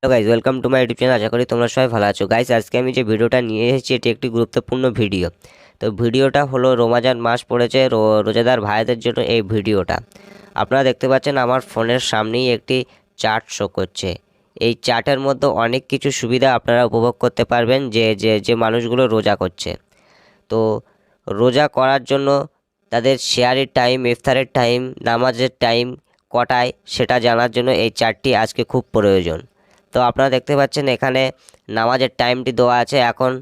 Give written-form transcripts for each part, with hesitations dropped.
Hello guys, welcome to my YouTube channel. আশা করি তোমরা সবাই ভালো আছো। গাইজ, আজকে আমি যে ভিডিওটা নিয়ে এসেছি এটি একটি গুরুত্বপূর্ণ ভিডিও। তো ভিডিওটা হলো রমজান মাস পড়েছে রোজাদার ভাইদের জন্য এই ভিডিওটা। আপনারা দেখতে পাচ্ছেন আমার ফোনের সামনেই একটি চার্ট শো করছে। এই চার্টের মধ্যে অনেক কিছু সুবিধা আপনারা উপভোগ করতে পারবেন যে যে যে মানুষগুলো রোজা করছে। তো রোজা করার জন্য তাদের শেয়ারের টাইম, ইফতারের টাইম, নামাজের টাইম কটায় সেটা জানার জন্য এই চার্টটি আজকে খুব প্রয়োজন। তো আপনারা দেখতে পাচ্ছেন এখানে নামাজের টাইমটি দেওয়া আছে। এখন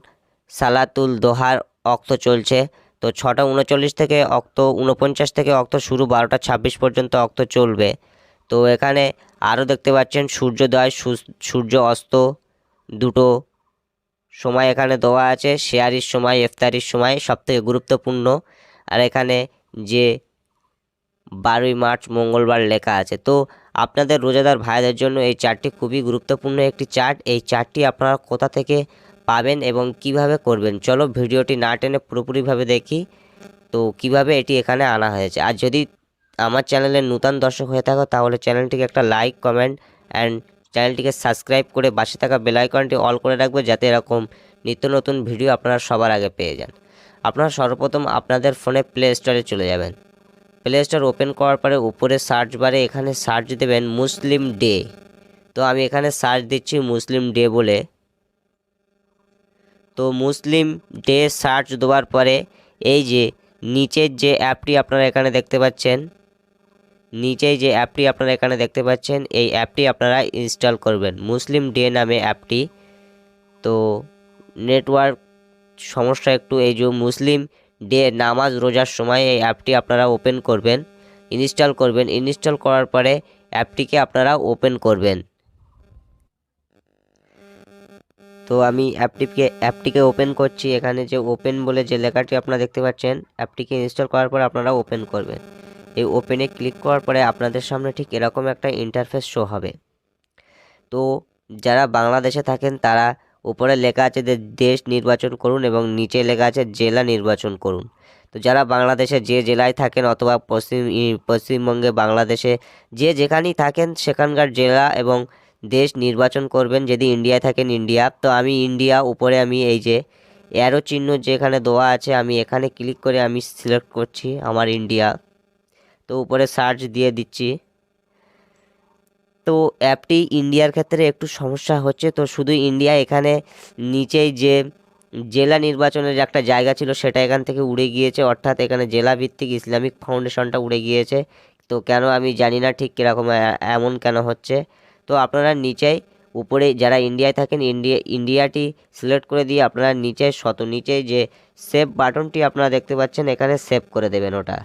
সালাতুল দোহার অক্ত চলছে। তো 6:39 থেকে অক্ত 49 থেকে অক্ত শুরু, 12:26 পর্যন্ত অক্ত চলবে। তো এখানে আরও দেখতে পাচ্ছেন সূর্যোদয়, সূর্য অস্ত দুটো সময় এখানে দেওয়া আছে। শেয়ারির সময়, ইফতারির সময় সবথেকে গুরুত্বপূর্ণ। আর এখানে যে 12ই মার্চ মঙ্গলবার লেখা আছে। তো আপনাদের রোজাদার ভাইদের জন্য এই চার্টটি খুবই গুরুত্বপূর্ণ একটি চার্ট। এই চার্টটি আপনারা কোথা থেকে পাবেন এবং কিভাবে করবেন, চলো ভিডিওটি না টেনে পুরোপুরিভাবে দেখি তো কিভাবে এটি এখানে আনা হয়েছে। আর যদি আমার চ্যানেলের নূতন দর্শক হয়ে থাকো তাহলে চ্যানেলটিকে একটা লাইক, কমেন্ট অ্যান্ড চ্যানেলটিকে সাবস্ক্রাইব করে পাশে থাকা বেল আইকনটি অল করে রাখবে, যাতে এরকম নিত্য নতুন ভিডিও আপনারা সবার আগে পেয়ে যান। আপনারা সর্বপ্রথম আপনাদের ফোনে প্লে স্টোরে চলে যাবেন। প্লে স্টোর ওপেন করার পরে উপরে সার্চ বারে এখানে সার্চ দেবেন মুসলিম ডে। তো আমি এখানে সার্চ দিচ্ছি মুসলিম ডে বলে। তো মুসলিম ডে সার্চ দেওয়ার পরে এই যে নিচের যে অ্যাপটি আপনারা এখানে দেখতে পাচ্ছেন, এই অ্যাপটি আপনারা ইনস্টল করবেন, মুসলিম ডে নামে অ্যাপটি। তো নেটওয়ার্ক সমস্যা একটু, এই যে মুসলিম ডে নামাজ রোজার সময় এই অ্যাপটি আপনারা ওপেন করবেন, ইনস্টল করবেন। ইনস্টল করার পরে অ্যাপটিকে আপনারা ওপেন করবেন। তো আমি অ্যাপটিকে ওপেন করছি। এখানে যে ওপেন বলে যে লেখাটি আপনারা দেখতে পাচ্ছেন, অ্যাপটিকে ইনস্টল করার পরে আপনারা ওপেন করবেন। এই ওপেনে ক্লিক করার পরে আপনাদের সামনে ঠিক এরকম একটা ইন্টারফেস শো হবে। তো যারা বাংলাদেশে থাকেন তারা উপরে লেখা আছে যে দেশ নির্বাচন করুন এবং নিচে লেখা আছে জেলা নির্বাচন করুন। তো যারা বাংলাদেশে যে জেলায় থাকেন অথবা পশ্চিমবঙ্গে, বাংলাদেশে যে যেখানেই থাকেন সেখানকার জেলা এবং দেশ নির্বাচন করবেন। যদি ইন্ডিয়ায় থাকেন ইন্ডিয়া, তো আমি ইন্ডিয়া, উপরে আমি এই যে অ্যারো চিহ্ন যেখানে দেওয়া আছে আমি এখানে ক্লিক করে আমি সিলেক্ট করছি আমার ইন্ডিয়া। তো উপরে সার্চ দিয়ে দিচ্ছি। তো অ্যাপটি ইন্ডিয়ার ক্ষেত্রে একটু সমস্যা হচ্ছে। তো শুধু ইন্ডিয়া, এখানে নিচেই যে জেলা নির্বাচনের যে একটা জায়গা ছিল সেটা এখান থেকে উড়ে গিয়েছে, অর্থাৎ এখানে জেলা ভিত্তিক ইসলামিক ফাউন্ডেশনটা উড়ে গিয়েছে। তো কেন আমি জানি না ঠিক কীরকম এমন কেন হচ্ছে। তো আপনারা নিচেই, উপরে যারা ইন্ডিয়ায় থাকেন ইন্ডিয়াটি সিলেক্ট করে দিয়ে আপনারা নিচে যে সেভ বাটনটি আপনারা দেখতে পাচ্ছেন এখানে সেভ করে দেবেন। ওটা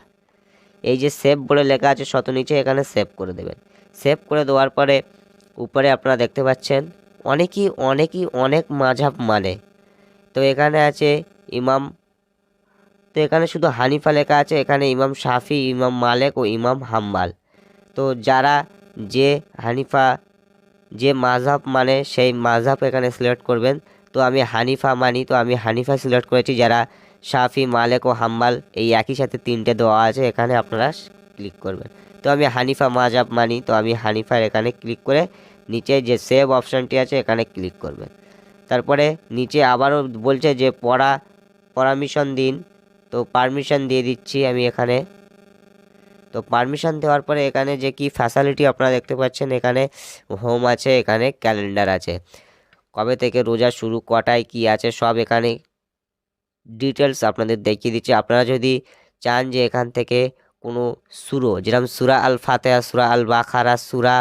এই যে সেভ বলে লেখা আছে নিচে, এখানে সেভ করে দেবেন। সেভ করে দেওয়ার পরে উপরে আপনারা দেখতে পাচ্ছেন অনেক মাযহাব মানে। তো এখানে আছে ইমাম, তো এখানে শুধু হানিফা লেখা আছে, এখানে ইমাম শাফি, ইমাম মালেক ও ইমাম হাম্বাল। তো যারা যে হানিফা যে মাযহাব মানে সেই মাযহাব এখানে সিলেক্ট করবেন। তো আমি হানিফা মানি, তো আমি হানিফা সিলেক্ট করেছি। যারা শাফি, মালেক ও হাম্বাল এই একই সাথে তিনটে দেওয়া আছে, এখানে আপনারা ক্লিক করবেন। তো আমি হানিফা মাযহাব মানি, তো আমি হানিফার এখানে ক্লিক করে নিচে যে সেভ অপশানটি আছে এখানে ক্লিক করবেন। তারপরে নিচে আবারও বলছে যে পারমিশন দিন। তো পারমিশন দিয়ে দিচ্ছি আমি এখানে। তো পারমিশন দেওয়ার পরে এখানে যে কি ফ্যাসিলিটি আপনারা দেখতে পাচ্ছেন, এখানে হোম আছে, এখানে ক্যালেন্ডার আছে, কবে থেকে রোজা শুরু, কটায় কি আছে সব এখানে ডিটেলস আপনাদের দেখিয়ে দিচ্ছি। আপনারা যদি চান যে এখান থেকে কোনো যেরকম সূরা আল ফাতিহা, সূরা আল বাকারা, সূরা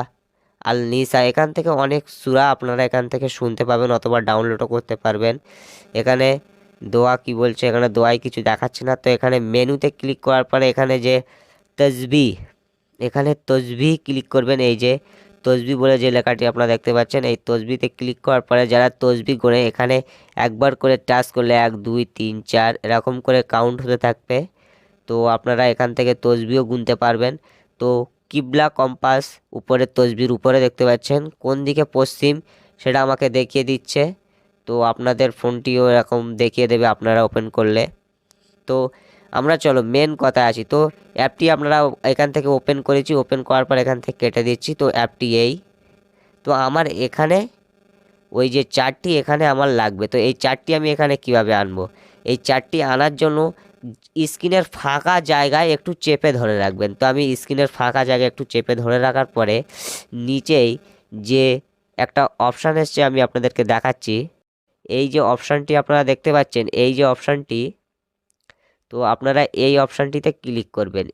আল নিসা, এখান থেকে অনেক সূরা আপনারা এখান থেকে শুনতে পাবেন অথবা ডাউনলোডও করতে পারবেন। এখানে দোয়া কি বলছে, এখানে দোয়ায় কিছু দেখাচ্ছে না। তো এখানে মেনুতে ক্লিক করার পরে এখানে যে তসবিহ, এখানে তসবিহ ক্লিক করবেন। এই যে তসবিহ বলে যে লেখাটি আপনারা দেখতে পাচ্ছেন, এই তসবিতে ক্লিক করার পরে যারা তসবিহ করে এখানে একবার করে টাচ করলে 1 2 3 4 এরকম করে কাউন্ট হতে থাকবে। তো আপনারা এখান থেকে তসবিহও গুনতে পারবেন। তো কিবলা কম্পাস উপরে তসবির উপরে দেখতে পাচ্ছেন, কোন দিকে পশ্চিম সেটা আমাকে দেখিয়ে দিচ্ছে। তো আপনাদের ফোনটিও এরকম দেখিয়ে দেবে আপনারা ওপেন করলে। তো আমরা চলো মেন কথায় আসি। তো অ্যাপটি আপনারা এখান থেকে ওপেন করেছি, ওপেন করার পর এখান থেকে কেটে দিচ্ছি। তো অ্যাপটি এই, তো আমার এখানে ওই যে চার্টটি এখানে আমার লাগবে। তো এই চার্টটি আমি এখানে কিভাবে আনবো? এই চার্টটি আনার জন্য স্ক্রিনের ফাঁকা জায়গায় একটু চেপে ধরে রাখবেন। তো আমি স্ক্রিনের ফাঁকা জায়গায় একটু চেপে ধরে রাখার পরে নিচেই যে একটা অপশান এসছে আমি আপনাদেরকে দেখাচ্ছি। এই যে অপশানটি আপনারা দেখতে পাচ্ছেন, এই যে অপশানটি, তো আপনারা এই অপশানটিতে ক্লিক করবেন।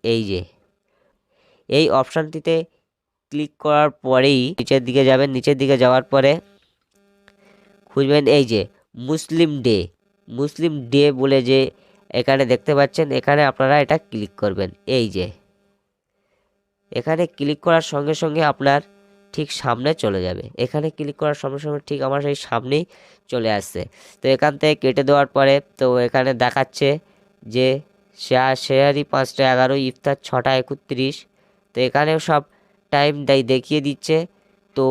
এই অপশানটিতে ক্লিক করার পরেই নিচের দিকে যাবেন। নিচের দিকে যাওয়ার পরে খুঁজবেন এই যে মুসলিম ডে বলে যে এখানে দেখতে পাচ্ছেন, এখানে আপনারা এটা ক্লিক করবেন। এই যে এখানে ক্লিক করার সঙ্গে সঙ্গে আপনার ঠিক সামনে চলে যাবে। এখানে ক্লিক করার সঙ্গে সঙ্গে ঠিক আমার সেই সামনেই চলে আসছে। তো এখান থেকে কেটে দেওয়ার পরে তো এখানে দেখাচ্ছে যে শেয়ারি 5টা 11, ইফতার 6টা 31। তো এখানেও সব টাইম দেখিয়ে দিচ্ছে। তো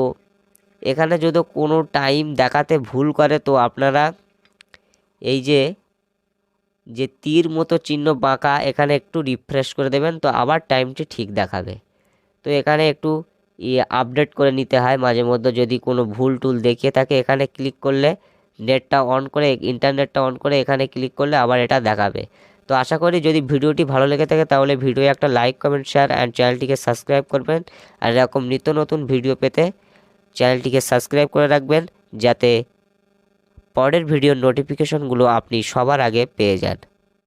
এখানে যদি কোনো টাইম দেখাতে ভুল করে তো আপনারা এই যে তীর মতো চিহ্ন বাঁকা এখানে একটু রিফ্রেশ করে দেবেন, তো আবার টাইমটি ঠিক দেখাবে। তো এখানে একটু আপডেট করে নিতে হয় মাঝে মধ্যে, যদি কোনো ভুল টুল দেখিয়ে থাকে এখানে ক্লিক করলে ইন্টারনেটটা অন করে এখানে ক্লিক করলে আবার এটা দেখাবে। তো আশা করি যদি ভিডিওটি ভালো লেগে থাকে তাহলে ভিডিও একটা লাইক, কমেন্ট, শেয়ার অ্যান্ড চ্যানেলটিকে সাবস্ক্রাইব করবেন। আর এরকম নিত্য নতুন ভিডিও পেতে চ্যানেলটিকে সাবস্ক্রাইব করে রাখবেন, যাতে পরের ভিডিওর নোটিফিকেশনগুলো আপনি সবার আগে পেয়ে যান।